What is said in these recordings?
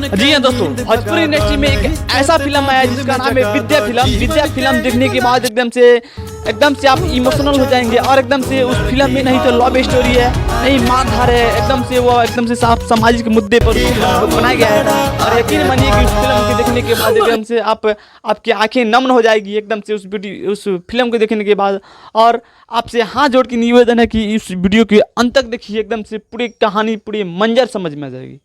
जी हाँ दोस्तों, भोजपुरी इंडस्ट्री में एक ऐसा फिल्म आया जिसका नाम है विद्या फिल्म। विद्या फिल्म देखने के बाद एकदम से आप इमोशनल हो जाएंगे और एकदम से उस फिल्म में नहीं तो लव स्टोरी है, नहीं मारधार है, एकदम से सामाजिक मुद्दे पर बनाया गया है। और यकीन मानिए कि उस फिल्म को देखने के बाद एकदम से आपकी आंखें नम हो जाएगी एकदम से उस फिल्म को देखने के बाद। और आपसे हाथ जोड़ के निवेदन है कि इस वीडियो के अंत तक देखिए, एकदम से पूरी कहानी पूरी मंजर समझ में आ जाएगी।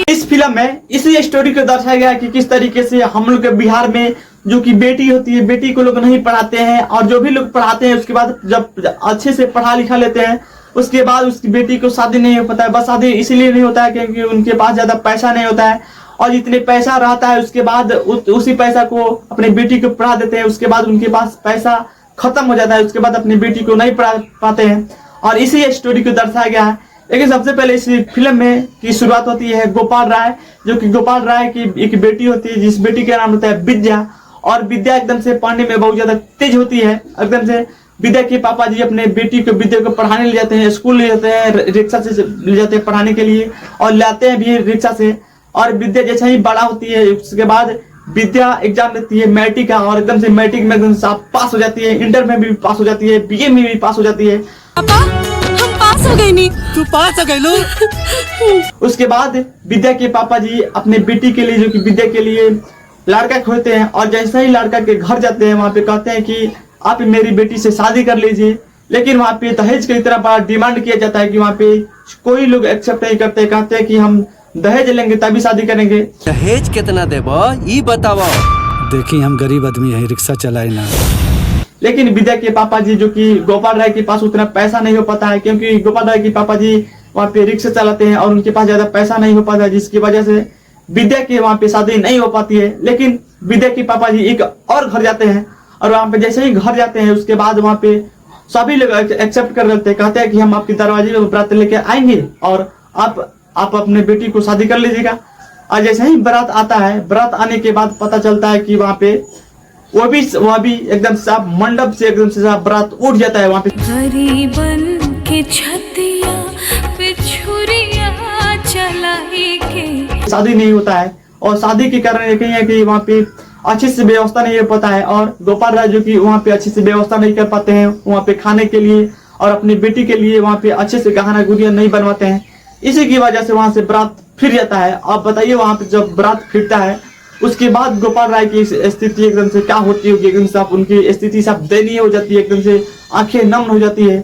इस फिल्म में इसी स्टोरी को दर्शाया गया है कि किस तरीके से हम लोग के बिहार में जो कि बेटी होती है, बेटी को लोग नहीं पढ़ाते हैं और जो भी लोग पढ़ाते हैं उसके बाद जब अच्छे से पढ़ा लिखा लेते हैं उसके बाद उसकी बेटी को शादी नहीं हो पाता है। बस शादी इसलिए नहीं होता है क्योंकि उनके पास ज्यादा पैसा नहीं होता है, और जितने पैसा रहता है उसके बाद उसी पैसा को अपने बेटी को पढ़ा देते हैं। उसके बाद उनके पास पैसा खत्म हो जाता है, उसके बाद अपनी बेटी को नहीं पढ़ा पाते हैं, और इसी स्टोरी को दर्शाया गया है। लेकिन सबसे पहले इस फिल्म में की शुरुआत होती है गोपाल राय, जो कि गोपाल राय की एक बेटी होती है जिस बेटी का नाम होता है विद्या। और विद्या एकदम से पढ़ने में बहुत ज्यादा तेज होती है। एकदम से विद्या के पापा जी अपने बेटी को विद्या को पढ़ाने ले जाते हैं, स्कूल ले जाते हैं, रिक्शा से ले जाते हैं पढ़ाने के लिए, और लाते हैं भी रिक्शा से। और विद्या जैसे ही बड़ा होती है उसके बाद विद्या एग्जाम देती है मैट्रिक का, और एकदम से मैट्रिक में एकदम साफ पास हो जाती है, इंटर में भी पास हो जाती है, बीए में भी पास हो जाती है। पापा हम पास हो गए। नहीं तू पास हो गई। उसके बाद विद्या के पापा जी अपने बेटी के लिए, जो कि विद्या के लिए लड़का खोजते हैं, और जैसे ही लड़का के घर जाते हैं वहाँ पे कहते हैं कि आप मेरी बेटी से शादी कर लीजिए। लेकिन वहाँ पे दहेज की इतना बड़ा डिमांड किया जाता है कि वहाँ पे कोई लोग एक्सेप्ट नहीं करते, कहते हैं कि हम दहेज लेंगे तभी शादी करेंगे। दहेज कितना देबो ई बताओ। देखी हम गरीब आदमी है, रिक्शा चलाए ना। लेकिन विद्या के पापा जी, जो कि गोपाल राय के पास उतना पैसा नहीं हो पाता है क्योंकि गोपाल राय के पापा जी वहाँ पे रिक्शा चलाते हैं और उनके पास ज्यादा पैसा नहीं हो पाता है, जिसकी वजह से विद्या के वहाँ पे शादी नहीं हो पाती है। लेकिन विद्या के पापा जी एक और घर जाते हैं, और वहाँ पे जैसे ही घर जाते हैं उसके बाद वहाँ पे सभी लोग एक्सेप्ट कर लेते हैं, कहते हैं कि हम आपके दरवाजे में बारात लेके आएंगे और आप अपने बेटी को शादी कर लीजिएगा। और जैसे ही बारात आता है, बारात आने के बाद पता चलता है कि वहाँ पे वो भी एकदम साफ मंडप से एकदम से साफ बारात उठ जाता है। वहाँ पे गरीबन के छतिया पे छुरिया चलाई के शादी नहीं होता है, और शादी के कारण ये कहीं है कि वहाँ पे अच्छे से व्यवस्था नहीं हो पाता है, और गोपाल राय जो कि वहाँ पे अच्छे से व्यवस्था नहीं कर पाते हैं वहाँ पे खाने के लिए, और अपनी बेटी के लिए वहाँ पे अच्छे से गहना गुड़िया नहीं बनवाते हैं। इसी की वजह से वहाँ से बारात फिर जाता है। आप बताइए वहाँ पे जब बारात फिरता है उसके बाद गोपाल राय की स्थिति एकदम से क्या होती होगी, एकदम से उनकी स्थिति सब दयनीय हो जाती है, एकदम से आंखें नम हो जाती है।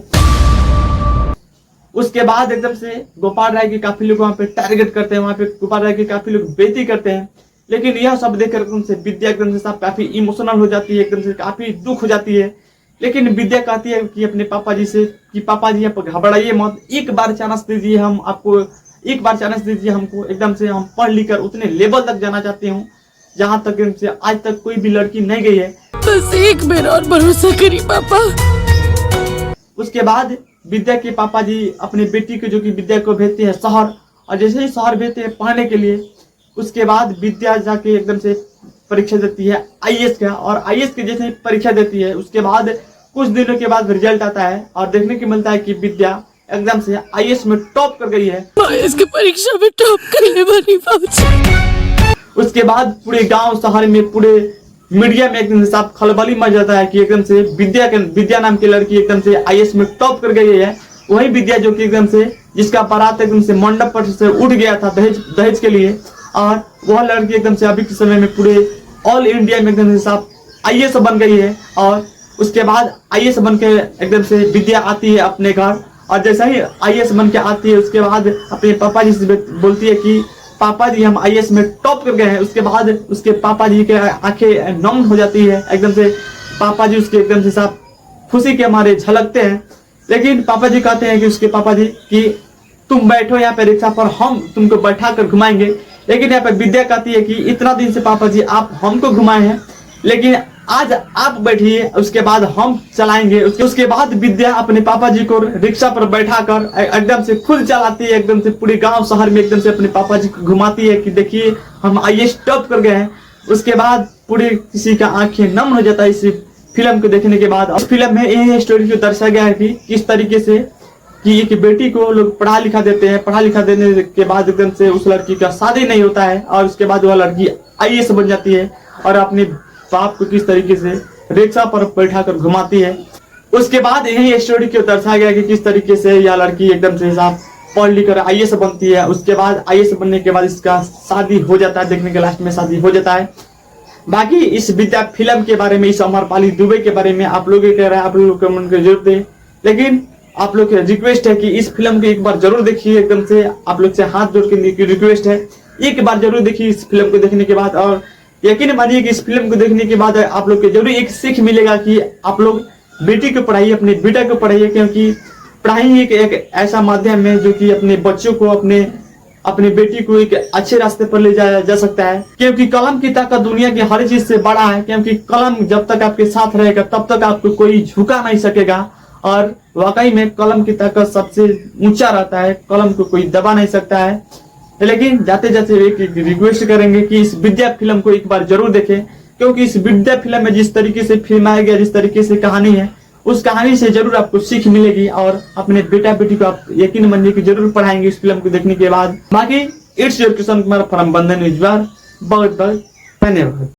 उसके बाद एकदम से गोपाल राय के काफी लोग वहाँ पे टारगेट करते हैं, वहाँ पे गोपाल राय के काफी लोग बेइज्जती करते हैं। लेकिन यह सब देखकर एकदम से विद्या एकदम से सब काफी इमोशनल हो जाती है, एकदम से काफी दुख हो जाती है। लेकिन विद्या कहती है कि अपने पापा जी से कि पापा जी आप घबराइए मत, एक बार चांस दीजिए, हम आपको एक बार चांस दीजिए हमको, एकदम से हम पढ़ लिख कर उतने लेवल तक जाना चाहते हूँ जहाँ तक से आज तक कोई भी लड़की नहीं गई है। बस एक बार और भरोसा करी पापा। उसके बाद विद्या के पापा जी अपने बेटी को, जो कि विद्या को भेजते हैं शहर, और जैसे ही शहर भेजते हैं पढ़ने के लिए, उसके बाद विद्या जाके एकदम से परीक्षा देती है आईएएस का, और आईएएस की जैसे ही परीक्षा देती है उसके बाद कुछ दिनों के बाद रिजल्ट आता है और देखने को मिलता है कि विद्या एकदम से आईएएस में टॉप कर गई है। आईएएस की परीक्षा में टॉप करने वाली बात। उसके बाद पूरे गांव शहर में पूरे मीडिया में एकदम से साफ खलबली मच जाता है कि एकदम से विद्या नाम की लड़की एकदम से आईएएस में टॉप कर गई है। वही विद्या जो कि एकदम से जिसका बारात एकदम से मंडप पर से उठ गया था दहेज के लिए, और वह लड़की एकदम से अभी के समय में पूरे ऑल इंडिया में एकदम से साफ आईएएस बन गई है। और उसके बाद आईएएस बन के एकदम से विद्या आती है अपने घर, और जैसे ही आईएएस बन के आती है उसके बाद अपने पापा जी से बोलती है कि पापा जी हम आईएएस में टॉप कर गए हैं। उसके बाद उसके पापा जी के आंखें नम हो जाती है, एकदम से पापा जी उसके एकदम से साफ खुशी के हमारे झलकते हैं। लेकिन पापा जी कहते हैं कि उसके पापा जी कि तुम बैठो यहाँ पे रिक्शा पर, हम तुमको बैठा कर घुमाएंगे। लेकिन यहाँ पे विद्या कहती है कि इतना दिन से पापा जी आप हमको घुमाए हैं, लेकिन आज आप बैठिए, उसके बाद हम चलाएंगे। उसके बाद विद्या अपने पापा जी को रिक्शा पर बैठाकर एकदम से खुद चलाती है, एकदम से पूरे गांव शहर में एकदम से अपने पापा जी को घुमाती है कि देखिए हम आईएएस टॉप कर गए हैं। उसके बाद पूरे किसी का आंखें नम हो जाता है इस फिल्म को देखने के बाद। इस फिल्म में यही स्टोरी को दर्शाया गया है कि किस तरीके से कि एक बेटी को लोग पढ़ा लिखा देते हैं, पढ़ा लिखा देने के बाद एकदम से उस लड़की का शादी नहीं होता है और उसके बाद वह लड़की आईएएस बन जाती है और अपने बाप को किस तरीके से रिक्शा पर बैठा कर घुमाती है। उसके बाद यही स्टोरी को दर्शाया गया कि किस तरीके से यह लड़की एकदम से साहब पढ़ लिख कर आईएएस बनती है। उसके बाद आईएएस बनने के बाद इसका शादी हो जाता है, देखने के लास्ट में शादी हो जाता है। बाकी इस विद्या फिल्म के बारे में, इस अमरपाली दुबे के बारे में आप लोग कह रहे हैं, आप लोग कमेंट कर जरूर दें। लेकिन आप लोग की रिक्वेस्ट है कि इस फिल्म को एक बार जरूर देखिए, एकदम से आप लोग से हाथ जोड़ के रिक्वेस्ट है, एक बार जरूर देखिए इस फिल्म को देखने के बाद। और यकीन मानिए कि इस फिल्म को देखने के बाद आप लोग को जरूर एक सीख मिलेगा कि आप लोग बेटी को पढ़ाइए, अपने बेटा को पढ़ाइए, क्योंकि पढ़ाई एक ऐसा माध्यम है जो कि अपने बच्चों को, अपने बेटी को एक अच्छे रास्ते पर ले जाया जा सकता है। क्योंकि कलम की ताकत दुनिया की हर चीज से बड़ा है, क्योंकि कलम जब तक आपके साथ रहेगा तब तक आपको कोई झुका नहीं सकेगा। और वाकई में कलम की ताकत सबसे ऊंचा रहता है, कलम को कोई दबा नहीं सकता है। लेकिन जाते जाते एक रिक्वेस्ट करेंगे कि इस विद्या फिल्म को एक बार जरूर देखें, क्योंकि इस विद्या फिल्म में जिस तरीके से फिल्माया गया, जिस तरीके से कहानी है, उस कहानी से जरूर आपको सीख मिलेगी और अपने बेटा बेटी को आप यकीन मानिए कि जरूर पढ़ाएंगे इस फिल्म को देखने के बाद। बाकी it's your Kishan Kumar from बंधन न्यूज, बहुत बहुत धन्यवाद।